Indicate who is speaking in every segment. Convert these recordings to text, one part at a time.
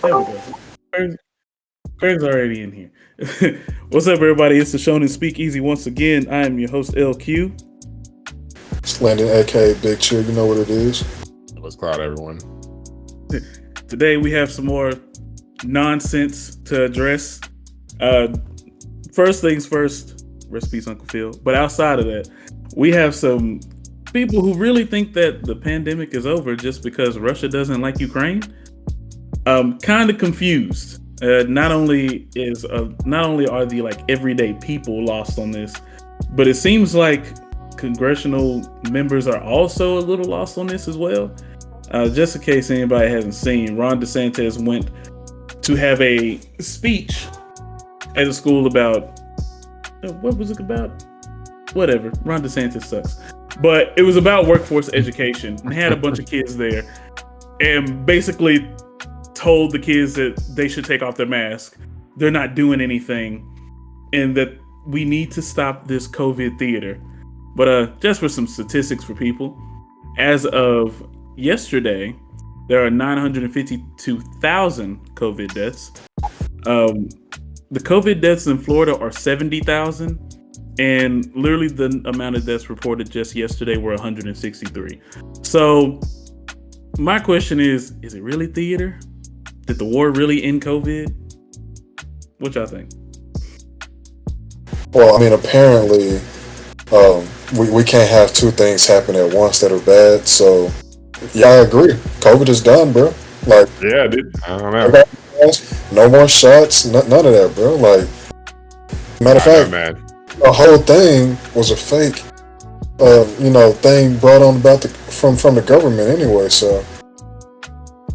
Speaker 1: There we go. Craig's already in here. What's up, everybody? It's the Shonen Speakeasy once again. I am your host, LQ.
Speaker 2: It's Landon, aka Big Chill. You know what it is.
Speaker 3: What's Claude, everyone?
Speaker 1: Today we have some more nonsense to address. First things first, rest in peace, Uncle Phil. But outside of that, we have some people who really think that the pandemic is over just because Russia doesn't like Ukraine. Kind of confused. Not only are the like everyday people lost on this, but it seems like congressional members are also a little lost on this as well. Just in case anybody hasn't seen, Ron DeSantis went to have a speech at a school about what was it about? Whatever. Ron DeSantis sucks, but it was about workforce education and had a bunch of kids there, and basically told the kids that they should take off their mask. They're not doing anything, and that we need to stop this COVID theater. But just for some statistics for people, as of yesterday, there are 952,000 COVID deaths. The COVID deaths in Florida are 70,000, and literally the amount of deaths reported just yesterday were 163. So my question is it really theater? Did the war really end COVID? What y'all think?
Speaker 2: Well, I mean, apparently, we can't have two things happen at once that are bad. So, yeah, I agree. COVID is done, bro. Like,
Speaker 3: yeah, dude. I don't know.
Speaker 2: No more shots. None of that, bro. Like, matter of fact,
Speaker 3: man,
Speaker 2: the whole thing was a fake, thing brought on about from the government anyway. So.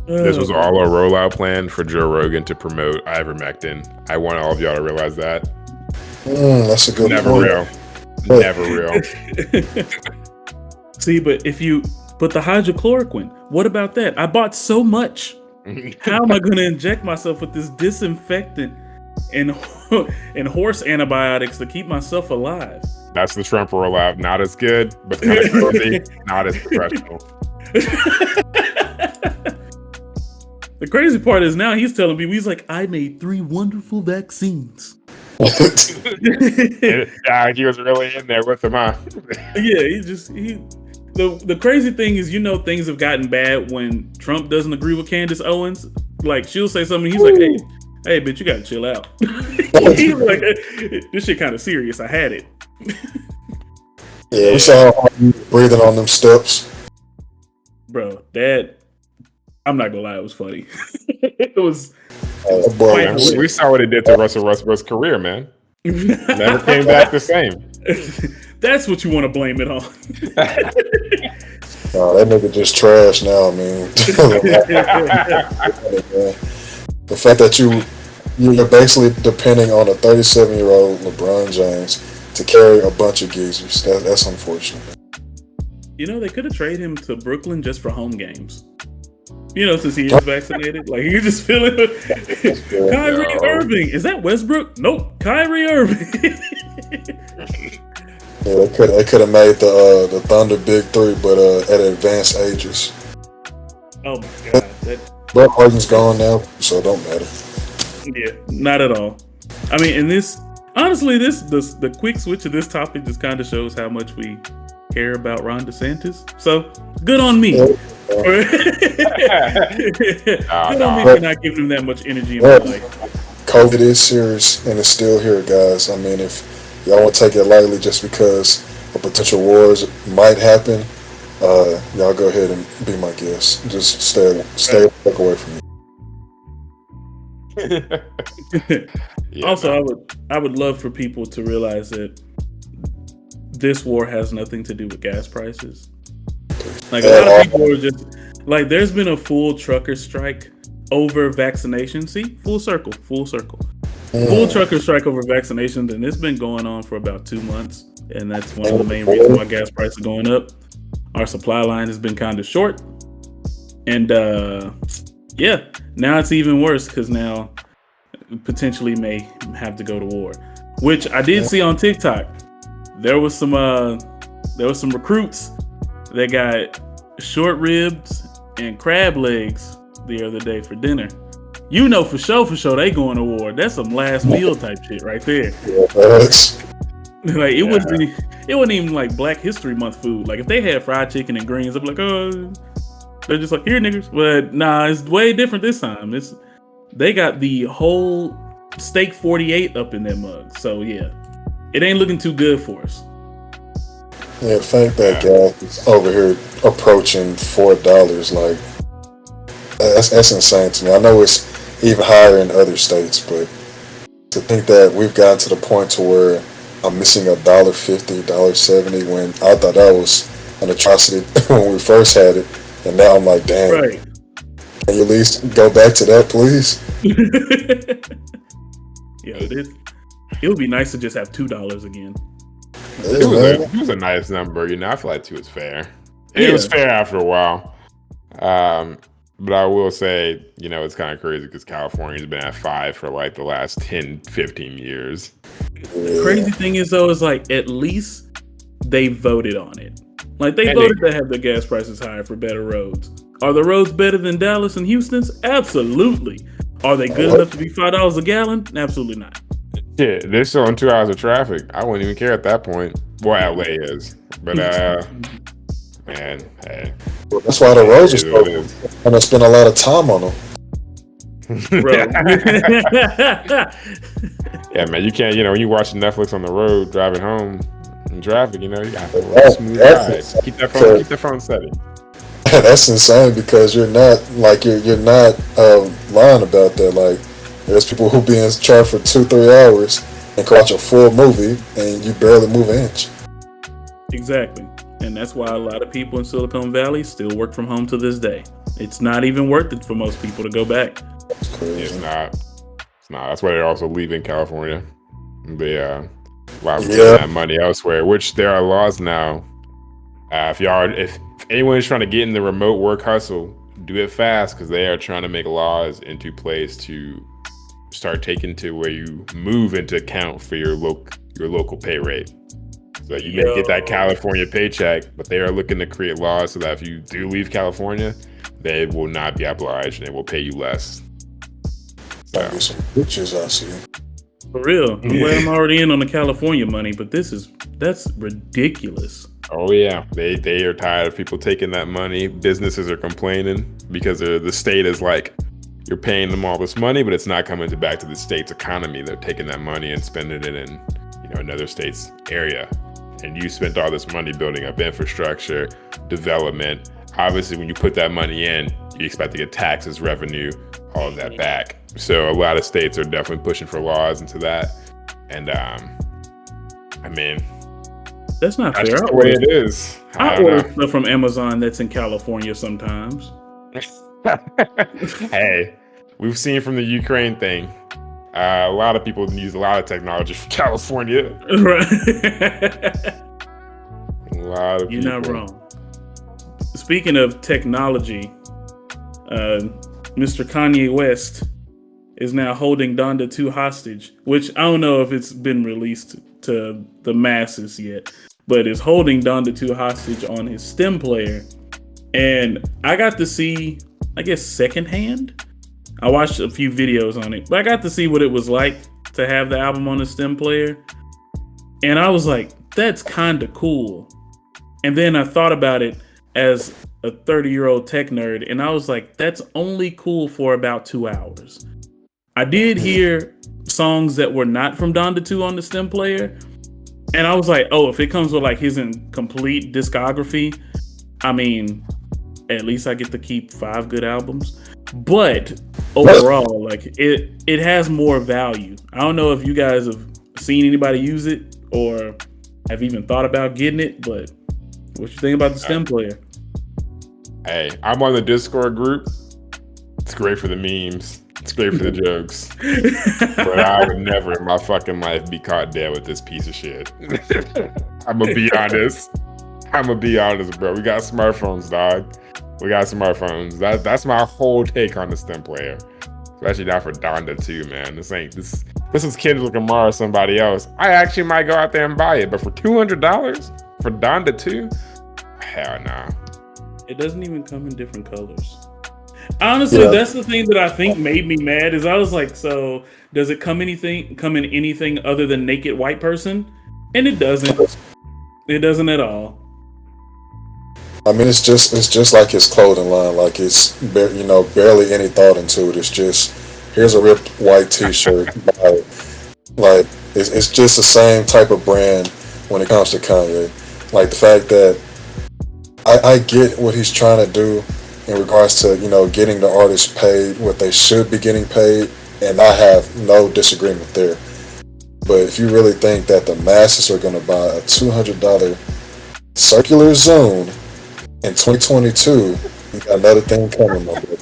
Speaker 3: This was all a rollout plan for Joe Rogan to promote ivermectin. I want all of y'all to realize that.
Speaker 2: That's a good
Speaker 3: Never
Speaker 2: point.
Speaker 3: real. Never real.
Speaker 1: See, but the hydrochloroquine, what about that? I bought so much. How am I going to inject myself with this disinfectant and horse antibiotics to keep myself alive?
Speaker 3: That's the Trump rollout. Not as good, but kind of cozy, not as professional.
Speaker 1: The crazy part is now he's telling people, he's like, I made 3 wonderful vaccines.
Speaker 3: He was really in there with him, huh?
Speaker 1: Yeah, the crazy thing is, things have gotten bad when Trump doesn't agree with Candace Owens. Like, she'll say something, he's like, hey, bitch, you gotta chill out. He's like, this shit kind of serious. I had it.
Speaker 2: Yeah, we saw how you breathing on them steps.
Speaker 1: Bro, I'm not gonna lie, it was funny. It was.
Speaker 3: We saw what it did to Russell Westbrook's career, man. Never came back the same.
Speaker 1: That's what you want to blame it on.
Speaker 2: That nigga just trash now, man. The fact that you're basically depending on a 37-year-old LeBron James to carry a bunch of geezers. That's unfortunate.
Speaker 1: They could have traded him to Brooklyn just for home games. Since he is vaccinated, like you just feel it. Kyrie Irving, is that Westbrook? Nope, Kyrie Irving.
Speaker 2: Yeah, they could have made the Thunder Big Three, but at advanced ages.
Speaker 1: Oh my god,
Speaker 2: Brett Harden's gone now, so it don't matter.
Speaker 1: Yeah, not at all. I mean, and honestly, the quick switch of this topic just kind of shows how much we care about Ron DeSantis. So good on me. Good on me for not giving him that much energy in my life.
Speaker 2: COVID is serious and it's still here, guys. I mean, if y'all won't take it lightly just because a potential wars might happen, y'all go ahead and be my guest. Just stay away from me.
Speaker 1: Also, I would love for people to realize that this war has nothing to do with gas prices. Like, a lot of people are just like, there's been a full trucker strike over vaccination. See, full circle. Full trucker strike over vaccinations, and it's been going on for about 2 months, and that's one of the main reasons why gas prices are going up. Our supply line has been kind of short, and now it's even worse because now potentially may have to go to war. Which I did see on TikTok. There was some recruits that got short ribs and crab legs the other day for dinner. you know for sure they going to war. That's some last meal type shit right there. Like it wasn't even like Black History Month food. Like if they had fried chicken and greens, I'd be like, oh, they're just like, here niggas. But nah, it's way different this time. They got the whole steak 48 up in their mug. So yeah, it ain't looking too good for us.
Speaker 2: Yeah, the fact that gas is over here approaching $4, like that's insane to me. I know it's even higher in other states, but to think that we've gotten to the point to where I'm missing $1.50, $1.70 when I thought that was an atrocity when we first had it, and now I'm like, damn.
Speaker 1: Right.
Speaker 2: Can you at least go back to that, please?
Speaker 1: Yeah, it would be nice to just have $2 again.
Speaker 3: It was a nice number, I feel like 2 is fair. It was fair after a while. But I will say, it's kind of crazy because California's been at 5 for like the last 10, 15 years.
Speaker 1: The crazy thing is though, is like at least they voted on it. Like they voted to have the gas prices higher for better roads. Are the roads better than Dallas and Houston's? Absolutely. Are they good enough to be $5 a gallon? Absolutely not.
Speaker 3: Yeah, they're still on 2 hours of traffic. I wouldn't even care at that point. Well, LA is. But man, hey.
Speaker 2: That's why the roads are so good. I'm gonna spend a lot of time on them.
Speaker 1: Bro.
Speaker 3: Yeah, man, you can't, when you watch Netflix on the road driving home in traffic, you gotta have a smooth ride. Keep that phone steady.
Speaker 2: That's insane because you're not lying about that. Like, there's people who be in charge for 2-3 hours and can watch a full movie and you barely move an inch.
Speaker 1: Exactly. And that's why a lot of people in Silicon Valley still work from home to this day. It's not even worth it for most people to go back.
Speaker 2: That's crazy.
Speaker 3: It's not. That's why they're also leaving California. They a lot of that money elsewhere, which there are laws now. If anyone is trying to get in the remote work hustle, do it fast because they are trying to make laws into place to start taking to where you move into account for your local pay rate. So you may get that California paycheck, but they are looking to create laws so that if you do leave California, they will not be obliged and they will pay you less.
Speaker 2: So. Get some pictures, I see.
Speaker 1: For real. I'm glad I'm already in on the California money, but that's ridiculous.
Speaker 3: Oh yeah, they are tired of people taking that money. Businesses are complaining because the state is like, you're paying them all this money, but it's not coming back to the state's economy. They're taking that money and spending it in another state's area. And you spent all this money building up infrastructure, development. Obviously, when you put that money in, you expect to get taxes, revenue, all of that back. So a lot of states are definitely pushing for laws into that. And I mean,
Speaker 1: that's not
Speaker 3: that's
Speaker 1: fair.
Speaker 3: Just the way it is.
Speaker 1: I order stuff from Amazon that's in California sometimes.
Speaker 3: Hey, we've seen from the Ukraine thing. A lot of people use a lot of technology from California.
Speaker 1: Right.
Speaker 3: A lot of
Speaker 1: You're
Speaker 3: people.
Speaker 1: not wrong. Speaking of technology, Mr. Kanye West is now holding Donda 2 hostage, which I don't know if it's been released to the masses yet, but is holding Donda 2 hostage on his stem player. And I got to see, I guess, secondhand. I watched a few videos on it, but I got to see what it was like to have the album on a stem player. And I was like, that's kind of cool. And then I thought about it as a 30-year-old tech nerd, and I was like, that's only cool for about 2 hours. I did hear songs that were not from Donda 2 on the stem player, and I was like, oh, if it comes with like his complete discography, I mean, at least I get to keep 5 good albums. But overall, like it has more value. I don't know if you guys have seen anybody use it or have even thought about getting it, but what you think about the stem player?
Speaker 3: Hey, I'm on the Discord group. It's great for the memes. It's great for the jokes. But I would never in my fucking life be caught dead with this piece of shit. I'm gonna be honest. Bro. We got smartphones, dog. We got smartphones. That's my whole take on the stem player. Especially not for Donda 2, man. This is Kendrick Lamar or somebody else. I actually might go out there and buy it, but for $200 for Donda 2? Hell no.
Speaker 1: It doesn't even come in different colors. Honestly,
Speaker 2: Yeah.
Speaker 1: that's the thing that I think made me mad. Is I was like, so does it come in anything other than naked white person? And it doesn't. It doesn't at all.
Speaker 2: I mean, it's just like his clothing line. Like barely any thought into it. It's just here's a ripped white T-shirt. Like it's just the same type of brand when it comes to Kanye. Like the fact that I get what he's trying to do in regards to getting the artists paid what they should be getting paid, and I have no disagreement there. But if you really think that the masses are going to buy a $200 circular zone in 2022, you got another thing coming, my brother.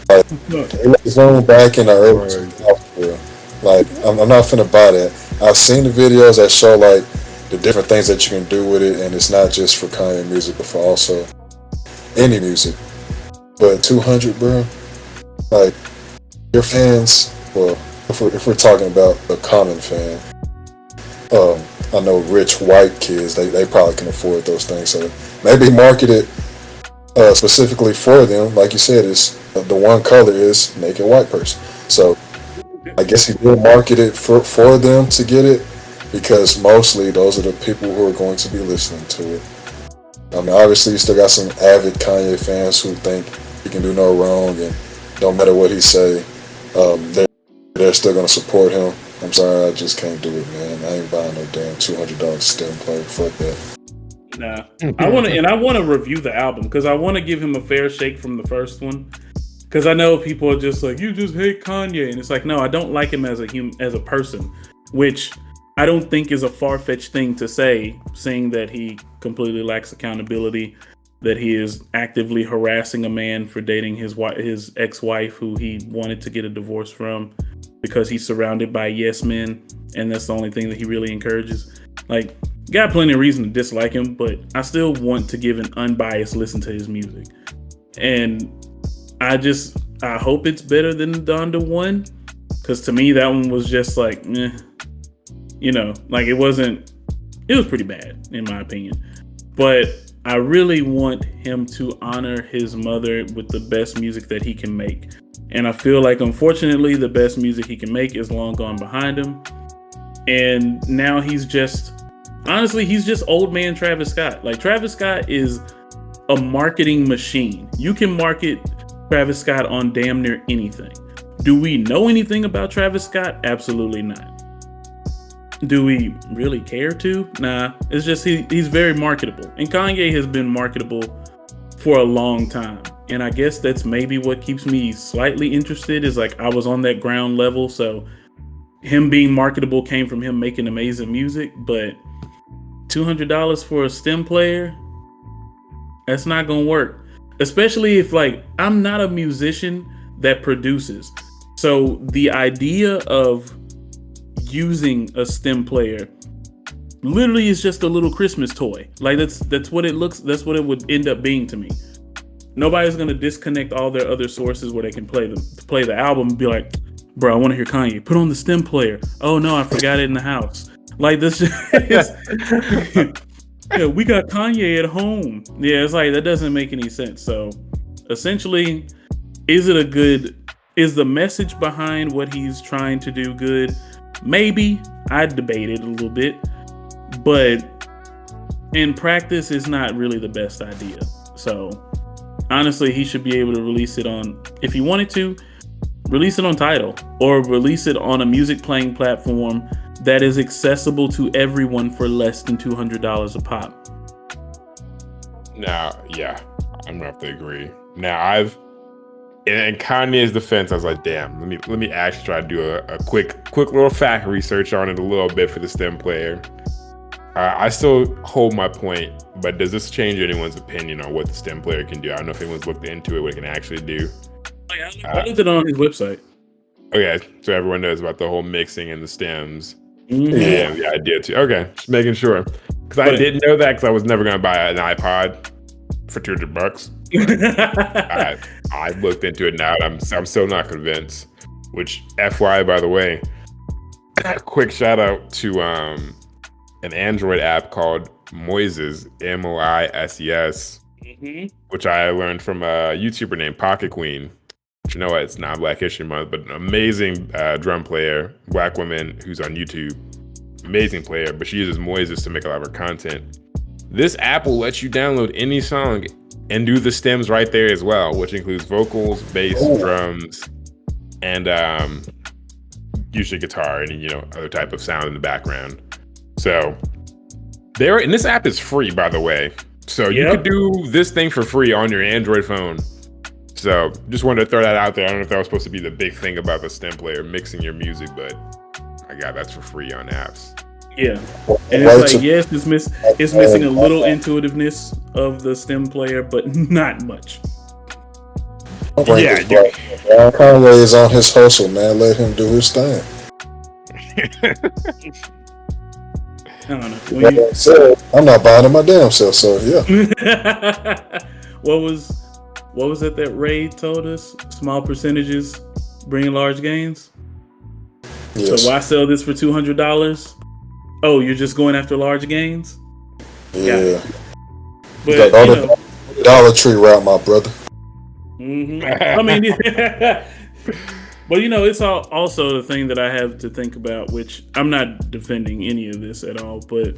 Speaker 2: Like, they let zone back in the early 2000s. Like, I'm not finna buy that. I've seen the videos that show like the different things that you can do with it, and it's not just for Kanye music, but for also any music. But 200, bro, like your fans. Well, if we're talking about a common fan, I know rich white kids, they probably can afford those things. So maybe market it specifically for them. Like you said, is the one color is naked white person. So I guess he will market it for them to get it, because mostly those are the people who are going to be listening to it. I mean, obviously, you still got some avid Kanye fans who think he can do no wrong, and don't matter what he say, they're still gonna support him. I'm sorry, I just can't do it, man. I ain't buying no damn $200 stem player. Fuck that.
Speaker 1: Nah, I want to review the album because I want to give him a fair shake from the first one. Because I know people are just like, you just hate Kanye, and it's like, no, I don't like him as a person, which I don't think is a far-fetched thing to say, seeing that he completely lacks accountability, that he is actively harassing a man for dating his ex-wife who he wanted to get a divorce from because he's surrounded by yes men, and that's the only thing that he really encourages. Like, got plenty of reason to dislike him, but I still want to give an unbiased listen to his music. And I hope it's better than the Donda one, because to me that one was just like, like it was pretty bad in my opinion. But I really want him to honor his mother with the best music that he can make. And I feel like, unfortunately, the best music he can make is long gone behind him. And now he's just old man Travis Scott. Like, Travis Scott is a marketing machine. You can market Travis Scott on damn near anything. Do we know anything about Travis Scott? Absolutely not. Do we really care to? Nah, it's just he's very marketable. And Kanye has been marketable for a long time. And I guess that's maybe what keeps me slightly interested, is like I was on that ground level. So him being marketable came from him making amazing music. But $200 for a stem player, that's not going to work. Especially if, like, I'm not a musician that produces. So the idea of using a stem player literally is just a little Christmas toy. Like, that's what it looks, that's what it would end up being to me. Nobody's gonna disconnect all their other sources where they can play the album and be like, bro, I want to hear Kanye. Put on the stem player. Oh no, I forgot it in the house. Like, this yeah, we got Kanye at home. Yeah, it's like, that doesn't make any sense. So essentially, is the message behind what he's trying to do good? Maybe. I'd debate it a little bit, but in practice, it's not really the best idea. So honestly, he should be able to release it on, if he wanted to, release it on Tidal, or release it on a music playing platform that is accessible to everyone for less than $200 a pop.
Speaker 3: Now, yeah, I'm gonna have to agree. Now, in Kanye's defense, I was like, damn, let me actually try to do a quick little fact research on it a little bit for the stem player. I still hold my point, but does this change anyone's opinion on what the stem player can do? I don't know if anyone's looked into it, what it can actually do.
Speaker 1: I looked it on his website.
Speaker 3: Okay, so everyone knows about the whole mixing and the stems.
Speaker 1: Mm-hmm.
Speaker 3: And the idea too. Okay, just making sure, because I didn't know that, because I was never gonna buy an iPod for $200. I looked into it now, and I'm still not convinced. Which, FYI, by the way, quick shout out to an Android app called Moises, Moises. which I learned from a YouTuber named Pocket Queen. Which, you know what? It's not Black History Month, but an amazing drum player, black woman who's on YouTube. Amazing player, but she uses Moises to make a lot of her content. This app will let you download any song and do the stems right there as well, which includes vocals, bass, drums, and usually guitar and other type of sound in the background. So and this app is free, by the way. So you could do this thing for free on your Android phone. So just wanted to throw that out there. I don't know if that was supposed to be the big thing about the stem player mixing your music, but I got that's for free on apps.
Speaker 1: Yeah, and it's like, yes, it's missing a little intuitiveness of the stem player, but not much.
Speaker 3: Yeah,
Speaker 2: Kanye is on his hustle, man. Let him do his thing.
Speaker 1: I don't know.
Speaker 2: I'm not buying it my damn self, so yeah.
Speaker 1: What was it that Ray told us? Small percentages bring large gains.
Speaker 2: Yes.
Speaker 1: So why sell this for $200? Oh, you're just going after large gains?
Speaker 2: Yeah.
Speaker 1: But
Speaker 2: Dollar Tree route, my brother.
Speaker 1: I mean, but it's also the thing that I have to think about, which I'm not defending any of this at all, but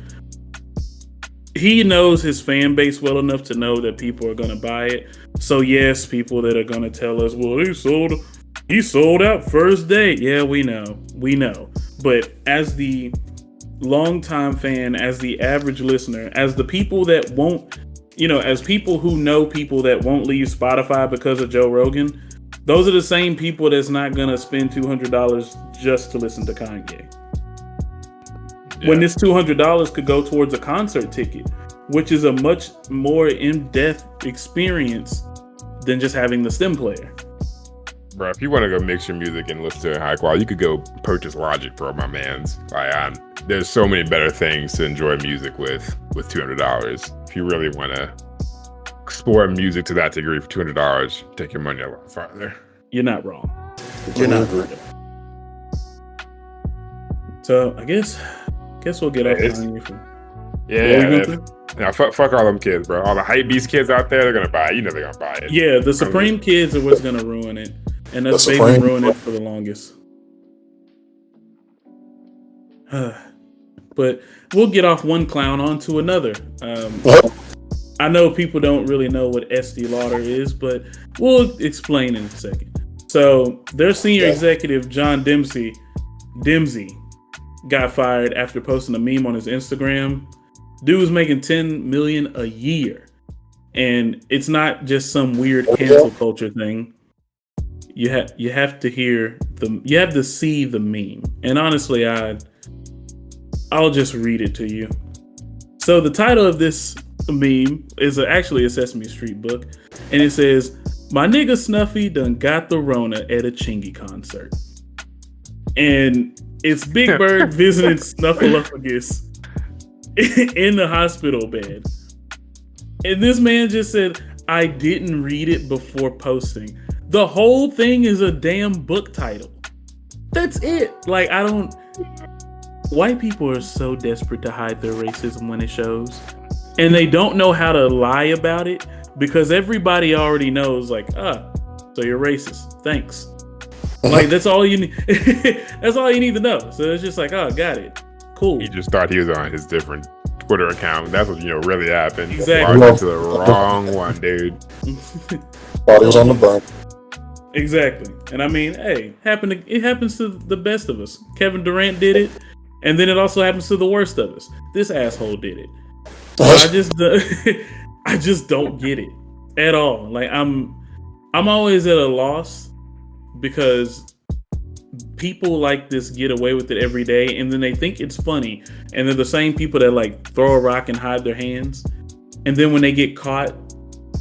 Speaker 1: he knows his fan base well enough to know that people are going to buy it. So yes, people that are going to tell us, well, he sold out first day. Yeah, we know. But as the longtime fan, as the average listener, as the people that won't, as people who know people that won't leave Spotify because of Joe Rogan, those are the same people that's not going to spend $200 just to listen to Kanye. Yeah. When this $200 could go towards a concert ticket, which is a much more in-depth experience than just having the stem player.
Speaker 3: Bro, if you want to go mix your music and listen to high quality, you could go purchase Logic Pro, my man's. There's so many better things to enjoy music with $200. If you really want to explore music to that degree for $200, take your money a lot farther.
Speaker 1: You're not wrong. You're not wrong. So I guess we'll get off on you.
Speaker 3: Fuck all them kids, bro. All the hype beast kids out there, they're gonna buy it. They're gonna buy it.
Speaker 1: Yeah, the Supreme kids are what's gonna ruin it, and that's they've been ruining it for the longest. But we'll get off one clown onto another. I know people don't really know what Estee Lauder is, but we'll explain in a second. So their senior executive, John Dempsey, got fired after posting a meme on his Instagram. Dude was making $10 million a year, and it's not just some weird cancel culture thing. You have to see the meme, and honestly, I'll just read it to you. So the title of this meme is actually a Sesame Street book, and it says, "My nigga Snuffy done got the Rona at a Chingy concert," and it's Big Bird visiting Snuffleupagus in the hospital bed. And this man just said, "I didn't read it before posting." The whole thing is a damn book title. That's it. White people are so desperate to hide their racism when it shows. And they don't know how to lie about it because everybody already knows, so you're racist. Thanks. That's all you need. That's all you need to know. So it's just got it. Cool.
Speaker 3: He just thought he was on his different Twitter account. That's what really happened.
Speaker 1: Exactly.
Speaker 3: Logged into the wrong one, dude.
Speaker 2: Thought he was on the burn.
Speaker 1: Exactly. And I mean, hey, it happens to the best of us. Kevin Durant did it, and then it also happens to the worst of us. This asshole did it. I just don't get it at all. I'm always at a loss because people like this get away with it every day, and then they think it's funny, and they're the same people that throw a rock and hide their hands, and then when they get caught,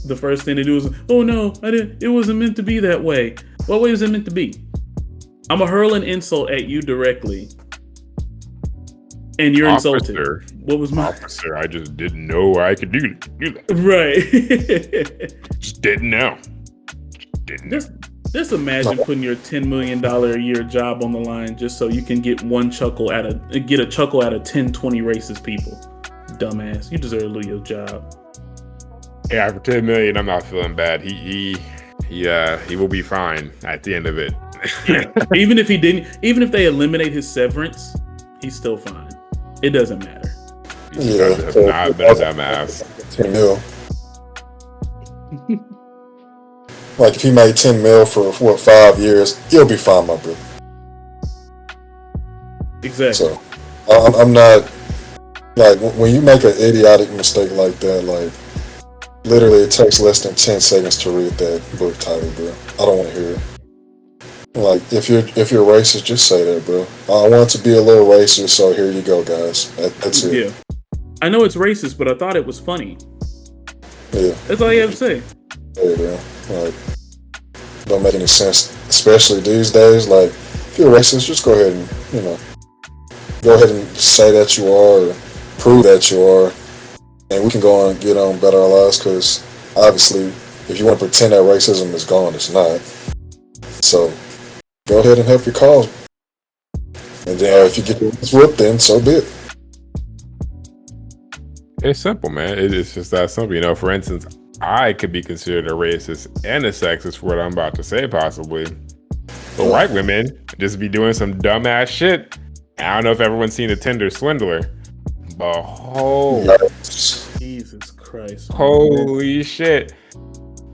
Speaker 1: the first thing they do is, "Oh no, it wasn't meant to be that way." What way was it meant to be? I'm gonna hurl an insult at you directly, and you're insulted. What was my
Speaker 3: officer? I just didn't know I could do that.
Speaker 1: Right.
Speaker 3: Just didn't know.
Speaker 1: Just imagine putting your $10 million a year job on the line just so you can get a chuckle out of 10, 20 racist people. Dumbass. You deserve to lose your job.
Speaker 3: Yeah, for 10 million, I'm not feeling bad. He will be fine at the end of it.
Speaker 1: Yeah. Even if they eliminate his severance, he's still fine. It doesn't matter.
Speaker 3: Yeah, have not been a dumbass.
Speaker 2: 10 mil. Like if he made 10 mil for 5 years, he'll be fine, my brother.
Speaker 1: Exactly.
Speaker 2: So I'm not like when you make an idiotic mistake like that, like literally it takes less than 10 seconds to read that book title, bro. I don't want to hear it. Like if you're racist, just say that, bro. I want to be a little racist, so here you go, guys. That's it.
Speaker 1: Yeah. I know it's racist, but I thought it was funny.
Speaker 2: Yeah.
Speaker 1: That's all you have to say.
Speaker 2: Yeah, bro. Like, don't make any sense, especially these days. Like, if you're racist, just go ahead and go ahead and say that you are, or prove that you are, and we can go on and get on better our lives. Because obviously, if you want to pretend that racism is gone, it's not. So, go ahead and help your cause. And then if you get whooped, then so be it.
Speaker 3: It's simple, man. It's just that simple. For instance, I could be considered a racist and a sexist for what I'm about to say, possibly. But white women just be doing some dumbass shit. I don't know if everyone's seen the Tinder Swindler, but
Speaker 1: Jesus Christ.
Speaker 3: Holy shit.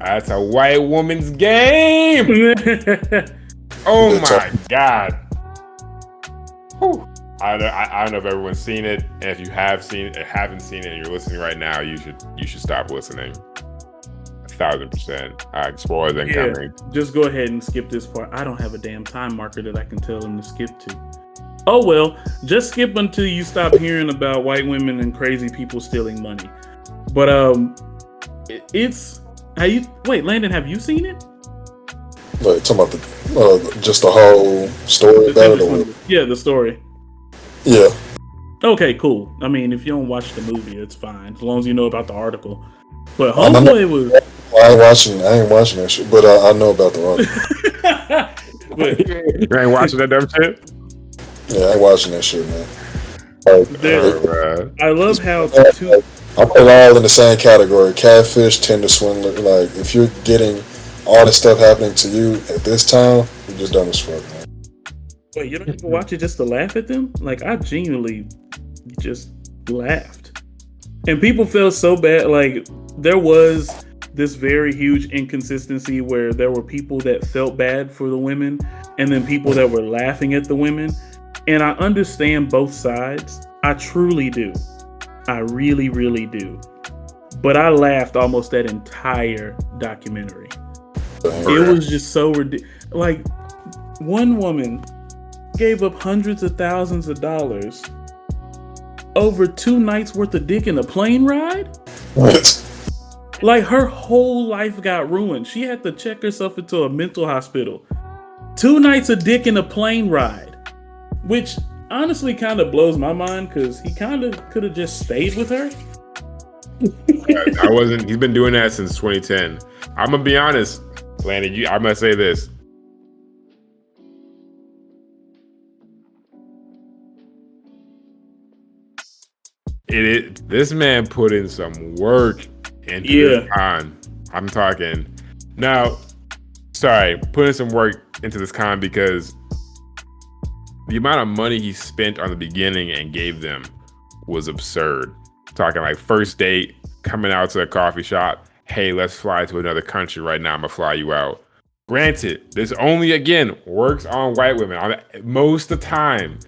Speaker 3: That's a white woman's game. Oh my God. Whew. I don't know if everyone's seen it, and if you haven't seen it and you're listening right now, you should stop listening. 1,000%. Spoilers incoming.
Speaker 1: Just go ahead and skip this part. I don't have a damn time marker that I can tell them to skip to. Oh well, just skip until you stop hearing about white women and crazy people stealing money. But Landon, have you seen it?
Speaker 2: Like talking about just the whole story about it?
Speaker 1: Yeah, the story.
Speaker 2: Yeah.
Speaker 1: Okay, cool. I mean, if you don't watch the movie, it's fine as long as you know about the article. But homeboy was.
Speaker 2: I ain't watching that shit, but I know about the article.
Speaker 3: You ain't watching that dumb shit?
Speaker 2: Yeah, I ain't watching that shit, man.
Speaker 1: I love how
Speaker 2: I put it all in the same category: catfish, Tinder Swindler. Like, if you're getting all this stuff happening to you at this time, you're just dumb as fuck, man.
Speaker 1: Wait, you don't even watch it just to laugh at them? Like, I genuinely just laughed. And people felt so bad. Like, there was this very huge inconsistency where there were people that felt bad for the women and then people that were laughing at the women. And I understand both sides. I truly do. I really, really do. But I laughed almost that entire documentary. It was just so ridiculous. Like, one woman gave up hundreds of thousands of dollars over 2 nights worth of dick in a plane ride?
Speaker 2: What?
Speaker 1: Like, her whole life got ruined. She had to check herself into a mental hospital. 2 nights of dick in a plane ride. Which honestly kind of blows my mind because he kind of could have just stayed with her.
Speaker 3: He's been doing that since 2010. I'm gonna be honest, Landon, I'm gonna say this. This man put in some work into this con. I'm talking now. Sorry, put in some work into this con because the amount of money he spent on the beginning and gave them was absurd. Talking like first date, coming out to a coffee shop. Hey, let's fly to another country right now. I'm gonna fly you out. Granted, this only again works on white women most of the time,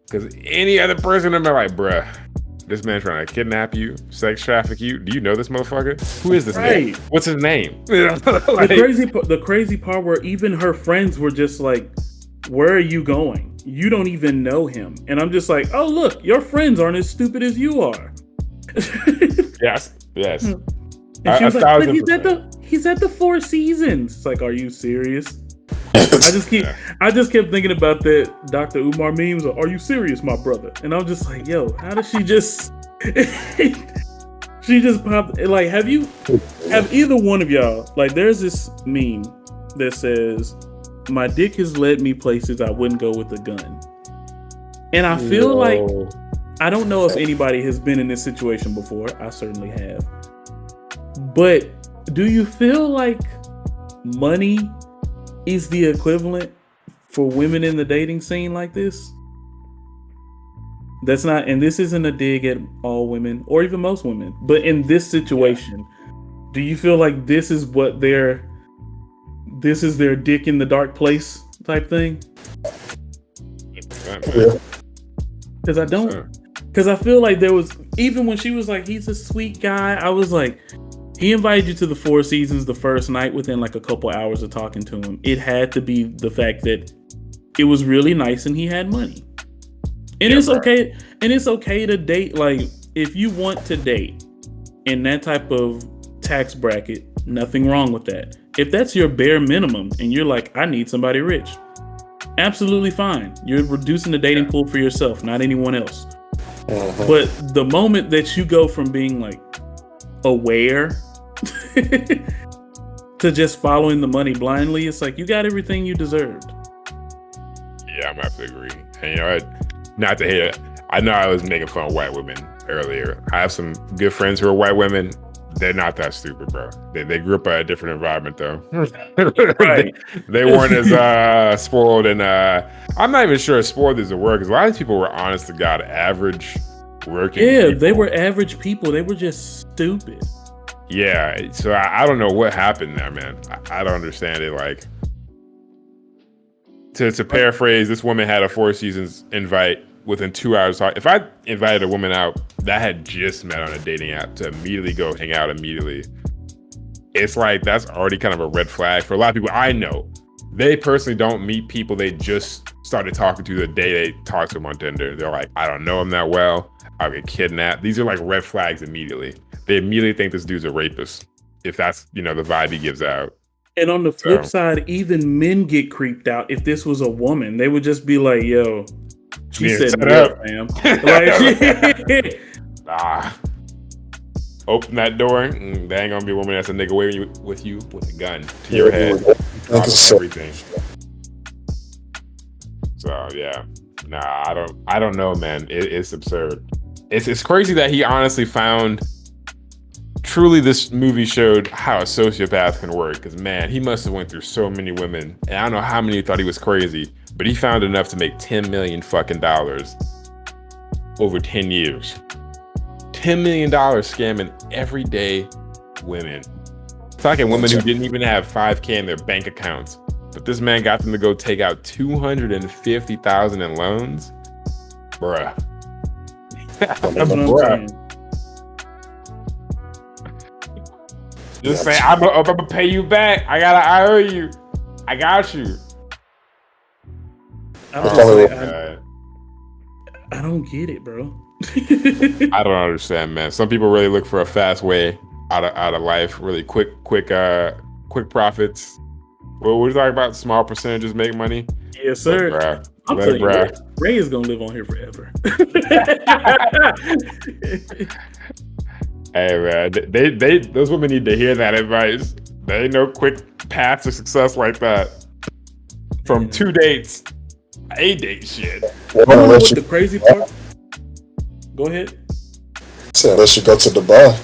Speaker 3: because any other person, I'm like, bruh, this man trying to kidnap you, sex traffic you. Do you know this motherfucker? Who is this man? What's his name?
Speaker 1: The crazy part where even her friends were just like, where are you going? You don't even know him. And I'm just like, oh, look, your friends aren't as stupid as you are.
Speaker 3: Yes.
Speaker 1: And she was like, but he's at the Four Seasons. It's like, are you serious? I just kept thinking about that Dr. Umar memes. Are you serious, my brother? And I'm just like, yo, how does she just she just popped? Like, have either one of y'all, like, there's this meme that says, my dick has led me places I wouldn't go with a gun. And I feel like, I don't know if anybody has been in this situation before. I certainly have. But do you feel like money is the equivalent for women in the dating scene like this? That's not, and this isn't a dig at all women or even most women, but in this situation, do you feel like this is their dick in the dark place type thing?
Speaker 2: Yeah.
Speaker 1: Because I don't, because I feel like there was, even when she was like, he's a sweet guy, I was like, he invited you to the Four Seasons the first night within like a couple hours of talking to him. It had to be the fact that it was really nice and he had money. And it's okay. And it's okay to date. Like, if you want to date in that type of tax bracket, nothing wrong with that. If that's your bare minimum and you're like, I need somebody rich, absolutely fine. You're reducing the dating pool for yourself, not anyone else. But the moment that you go from being like aware to just following the money blindly, it's like you got everything you deserved.
Speaker 3: Yeah, I'm have to agree. And you know, not to hate it, I know I was making fun of white women earlier. I have some good friends who are white women. They're not that stupid, bro. They grew up in a different environment, though.
Speaker 1: Right.
Speaker 3: they weren't as spoiled, and I'm not even sure spoiled is a word, because a lot of people were, honest to God, average working people.
Speaker 1: They were average people. They were just stupid.
Speaker 3: Yeah, so I don't know what happened there, man. I don't understand it. Like, to paraphrase, this woman had a Four Seasons invite within 2 hours. If I invited a woman out that had just met on a dating app to immediately go hang out immediately, it's like that's already kind of a red flag for a lot of people I know. They personally don't meet people they just started talking to the day they talked to them on Tinder. They're like, I don't know him that well. I'll get kidnapped. These are like red flags immediately. They immediately think this dude's a rapist, if that's, the vibe he gives out.
Speaker 1: And on the flip side, even men get creeped out. If this was a woman, they would just be like, yo, she said no, fam. Like,
Speaker 3: open that door. There ain't gonna be a woman that's a nigga waving with you with a gun to your head. Everything. So yeah, I don't know, man. It's absurd. It's crazy that he honestly found. Truly, this movie showed how a sociopath can work. Because man, he must have went through so many women, and I don't know how many thought he was crazy, but he found enough to make $10 million fucking dollars over 10 years. $10 million scamming everyday women. Talking women who didn't even have $5K in their bank accounts, but this man got them to go take out $250,000 in loans, bruh.
Speaker 1: that's what I'm saying.
Speaker 3: Just say, I'm gonna pay you back. I owe you. I got you.
Speaker 1: I don't get it, bro.
Speaker 3: I don't understand, man. Some people really look for a fast way out of life, really quick profits. Well, we're talking about small percentages make money.
Speaker 1: Yes, sir. I'm telling you, Ray is gonna live on here forever.
Speaker 3: Hey man, they those women need to hear that advice. There ain't no quick path to success like that. From 2 dates, a date shit.
Speaker 1: What's the crazy part? Go ahead.
Speaker 2: So unless you go to Dubai.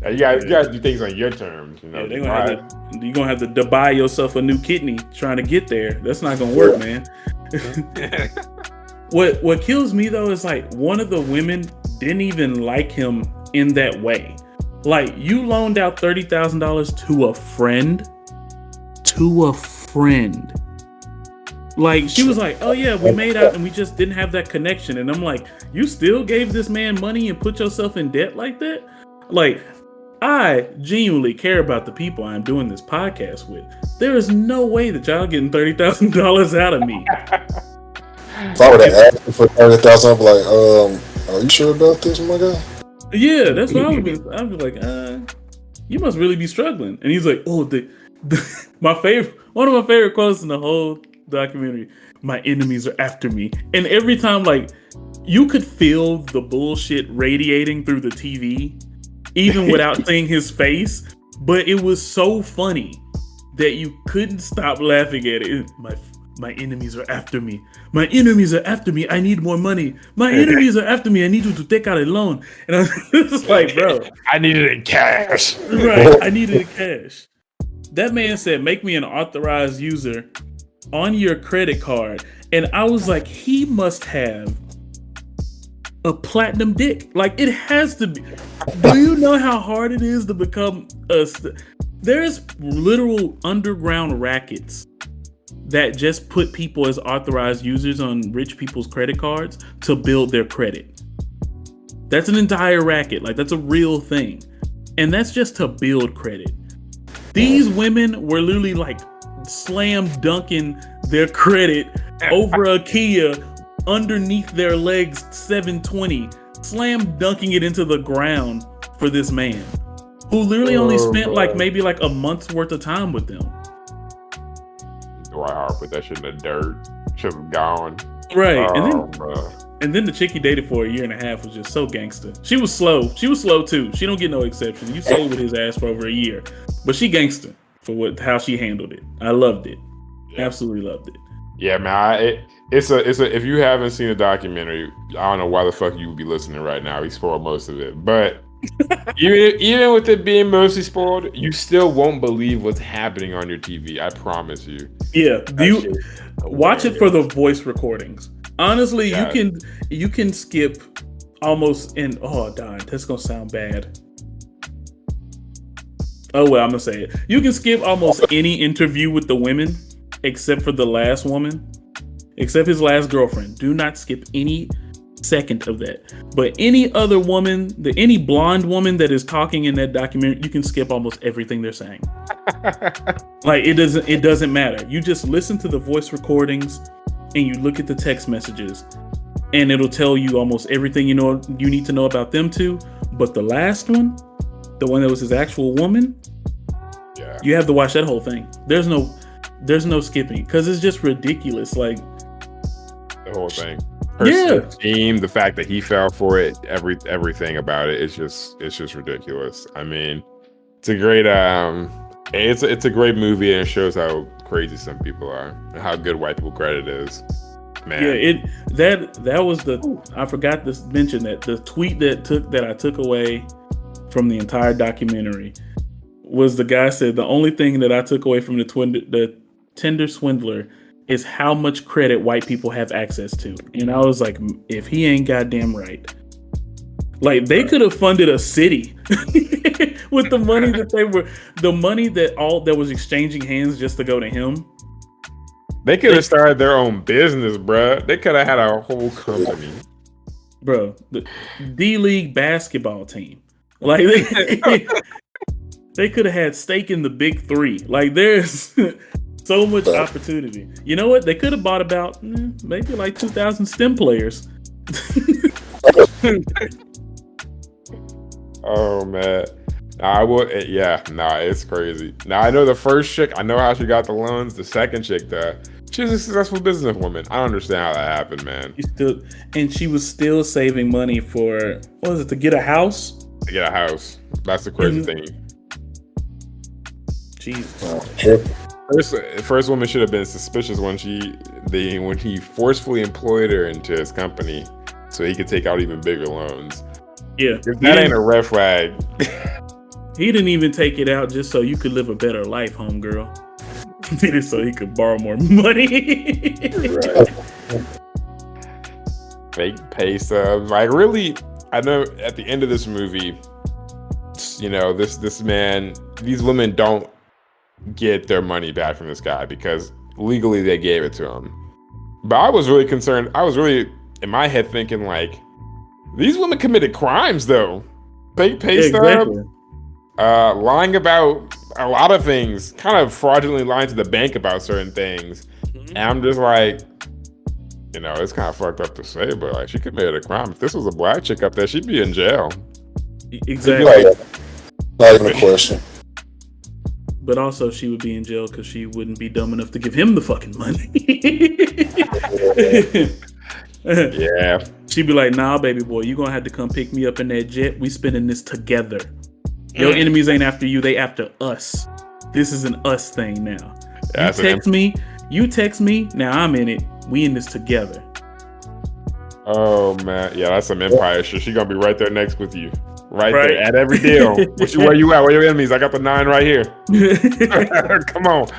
Speaker 3: You guys do things on your terms,
Speaker 1: Yeah, you're gonna have to buy yourself a new kidney trying to get there. That's not gonna work, man. What kills me though is like one of the women didn't even like him in that way. Like, you loaned out $30,000 to a friend. Like, she was like, oh yeah, we made out and we just didn't have that connection. And I'm like, you still gave this man money and put yourself in debt like that? Like, I genuinely care about the people I'm doing this podcast with. There is no way that y'all getting $30,000 out of me.
Speaker 2: If I would have asked him for $30,000, I'd be like, are you sure about this, my guy?
Speaker 1: Yeah, that's what I was like, you must really be struggling. And he's like, oh, one of my favorite quotes in the whole documentary, my enemies are after me. And every time, like, you could feel the bullshit radiating through the TV, even without seeing his face. But it was so funny that you couldn't stop laughing at it. My enemies are after me. My enemies are after me. I need more money. My enemies are after me. I need you to take out a loan. And I was just like, bro,
Speaker 3: I need it in cash.
Speaker 1: right? I needed it cash. That man said, make me an authorized user on your credit card. And I was like, he must have a platinum dick. Like, it has to be. Do you know how hard it is to become there's literal underground rackets that just put people as authorized users on rich people's credit cards to build their credit. That's an entire racket. Like, that's a real thing. And that's just to build credit. These women were literally like slam dunking their credit over a Kia underneath their legs 720, slam dunking it into the ground for this man who literally only spent like maybe like a month's worth of time with them.
Speaker 3: Dwight Howard put that shit in the dirt. Shit was gone.
Speaker 1: Right. And then the chick he dated for a year and a half was just so gangster. She was slow. She was slow too. She don't get no exception. You stayed with his ass for over a year. But she gangster for how she handled it. I loved it. Yeah. Absolutely loved it.
Speaker 3: Yeah, man. It's a if you haven't seen the documentary, I don't know why the fuck you would be listening right now. We spoiled most of it. But even with it being mostly spoiled, you still won't believe what's happening on your TV. I promise you.
Speaker 1: Yeah, you watch it for the voice recordings. Honestly, yeah. you can skip almost that's gonna sound bad. Oh well, I'm gonna say it. You can skip almost any interview with the women except for the last woman, except his last girlfriend. Do not skip any second of that. But any other woman, any blonde woman that is talking in that documentary, you can skip almost everything they're saying. Like, it doesn't matter. You just listen to the voice recordings and you look at the text messages and it'll tell you almost everything you need to know about them too. But the last one, the one that was his actual woman, yeah, you have to watch that whole thing. There's no skipping because it's just ridiculous. Like,
Speaker 3: the whole thing. Her team, the fact that he fell for it, everything about it, it's just ridiculous. I mean, it's a great it's a great movie, and it shows how crazy some people are and how good white people credit is. Man.
Speaker 1: Yeah, that was I forgot to mention that the tweet that I took away from the entire documentary was the guy said the only thing that I took away from the Tinder Swindler is how much credit white people have access to. And I was like, if he ain't goddamn right. Like, they could have funded a city with the money that was exchanging hands just to go to him.
Speaker 3: They could have started their own business, bruh. They could have had a whole company.
Speaker 1: Bro, the D-League basketball team. Like, they could have had stake in the big three. Like, there's so much opportunity. You know what? They could have bought about maybe like 2,000 STEM players.
Speaker 3: Oh man, it's crazy. Now I know the first chick. I know how she got the loans. The second chick, she's a successful businesswoman. I don't understand how that happened, man.
Speaker 1: She was still saving money for to get a house.
Speaker 3: To get a house. That's the crazy thing.
Speaker 1: Jesus.
Speaker 3: First woman should have been suspicious when he forcefully employed her into his company so he could take out even bigger loans.
Speaker 1: Yeah.
Speaker 3: If that ain't a red flag.
Speaker 1: He didn't even take it out just so you could live a better life, homegirl. He did it so he could borrow more money.
Speaker 3: Right. Fake pay stubs. Like, really, I know at the end of this movie, this man, these women don't get their money back from this guy because legally they gave it to him. But I was really concerned. I was really in my head thinking, like, these women committed crimes though. Fake pay stubs, exactly. Lying about a lot of things, kind of fraudulently lying to the bank about certain things. Mm-hmm. And I'm just like, it's kind of fucked up to say, but like, she committed a crime. If this was a black chick up there, she'd be in jail.
Speaker 1: Exactly.
Speaker 2: Not even a question.
Speaker 1: But also, she would be in jail because she wouldn't be dumb enough to give him the fucking money.
Speaker 3: Yeah.
Speaker 1: She'd be like, nah, baby boy, you're going to have to come pick me up in that jet. We spending this together. Your enemies ain't after you. They after us. This is an us thing now. You text me, You text me, now I'm in it. We in this together.
Speaker 3: Oh man, yeah, that's some empire shit. She gonna be right there next with you, right
Speaker 1: Right.
Speaker 3: there at every deal. Where you at? Where your enemies? I got the 9 right here. Come on,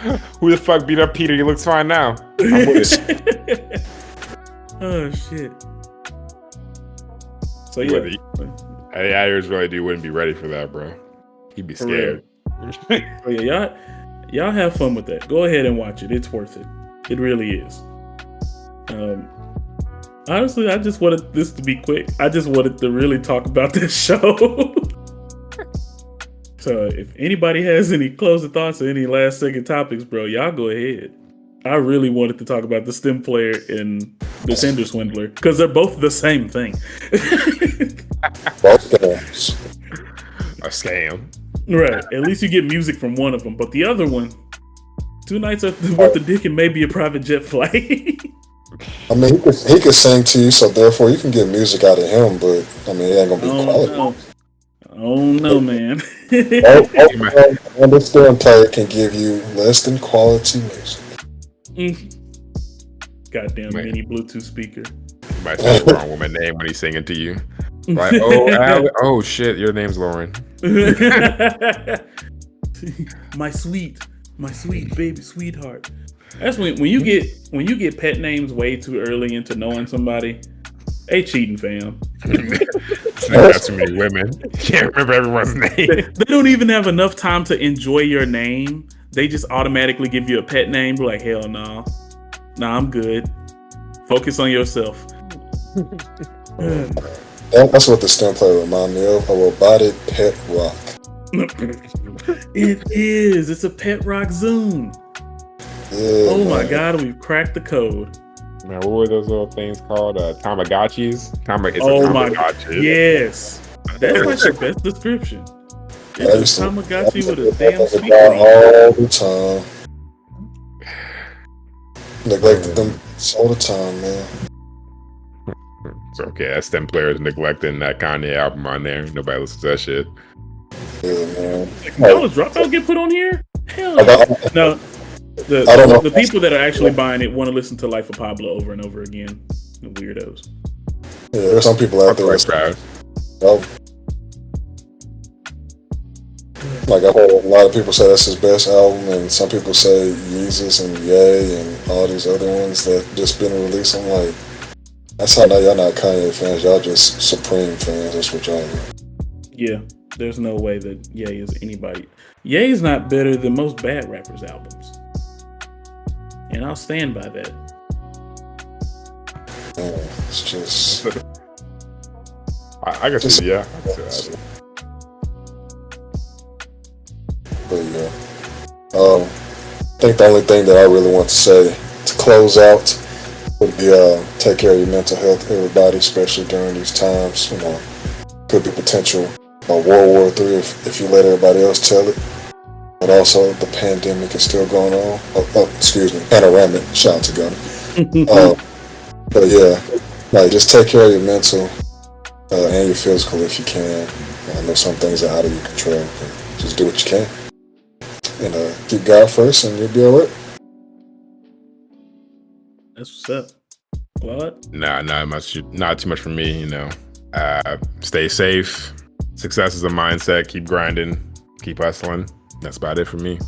Speaker 3: who the fuck beat up Peter? He looks fine now. I'm with it.
Speaker 1: Oh shit. So yeah,
Speaker 3: Ayers really wouldn't be ready for that, bro. He'd be scared.
Speaker 1: So yeah, y'all have fun with that. Go ahead and watch it. It's worth it. It really is. Honestly, I just wanted this to be quick. I just wanted to really talk about this show. So if anybody has any closing thoughts or any last second topics, bro, y'all go ahead. I really wanted to talk about the STEM player and the Tinder Swindler because they're both the same thing.
Speaker 2: Both scams.
Speaker 3: A scam.
Speaker 1: Right. At least you get music from one of them, but the other one, 2 nights worth of dick and maybe a private jet flight.
Speaker 2: I mean, he could sing to you, so therefore you can get music out of him, but I mean, it ain't gonna be quality.
Speaker 1: Oh no, man.
Speaker 2: And the STEM player can give you less than quality music.
Speaker 1: Goddamn mini Bluetooth speaker.
Speaker 3: You might say the wrong woman's name when he's singing to you. Like, oh shit, your name's Lauren.
Speaker 1: my sweet baby sweetheart. That's when you get pet names way too early into knowing somebody. They cheating, fam.
Speaker 3: Got too many women. Can't remember everyone's name.
Speaker 1: They don't even have enough time to enjoy your name. They just automatically give you a pet name. Like, hell no. Nah, I'm good. Focus on yourself.
Speaker 2: That's what the STEM player remind me of, a robotic pet rock.
Speaker 1: It is. It's a pet rock Zoom.
Speaker 2: Yeah,
Speaker 1: oh my God, we've cracked the code.
Speaker 3: Man, what were those little things called? Tamagotchis?
Speaker 1: Oh my God. Yes. That's like the best description. It's a Tamagotchi with a damn speaker
Speaker 2: all the time. Neglected them all the time, man.
Speaker 3: It's okay. That STEM player is neglecting that Kanye album on there. Nobody listens to that shit.
Speaker 2: Yeah, man.
Speaker 1: College Dropout get put on here? Hell no. The people that are actually buying it want to listen to Life of Pablo over and over again. The weirdos.
Speaker 2: Yeah, there's some people out there. Like a lot of people say that's his best album, and some people say Yeezus and Ye and all these other ones that just been released. I'm like, that's how y'all not Kanye fans. Y'all just Supreme fans. That's what y'all are.
Speaker 1: Yeah, there's no way that Ye is anybody. Ye is not better than most bad rappers' albums. And I'll stand by that.
Speaker 2: It's just...
Speaker 3: I can see, yeah. I can see that.
Speaker 2: But yeah. I think the only thing that I really want to say to close out would be take care of your mental health, everybody, especially during these times. You know, could be potential World War III if you let everybody else tell it. But also, the pandemic is still going on. Excuse me, panoramic. Shout out to Gunner. But yeah, like just take care of your mental and your physical if you can. I know some things are out of your control. But just do what you can. And keep God first, and you'll be all right.
Speaker 1: That's what's up, Claude.
Speaker 3: Not too much for me. You know, stay safe. Success is a mindset. Keep grinding. Keep hustling. That's about it for me.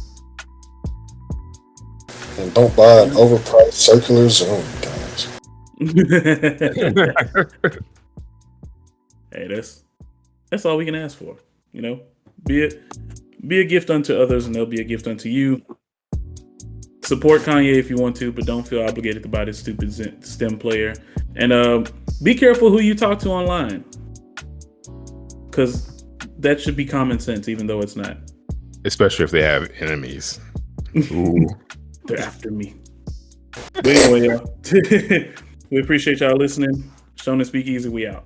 Speaker 2: And don't buy an overpriced circular Zoom, guys.
Speaker 1: Hey, that's all we can ask for. You know, be a gift unto others, and they'll be a gift unto you. Support Kanye if you want to, but don't feel obligated to buy this stupid STEM player. And be careful who you talk to online, because that should be common sense, even though it's not.
Speaker 3: Especially if they have enemies. Ooh.
Speaker 1: They're after me. But anyway, we appreciate y'all listening. Shonen Speakeasy, we out.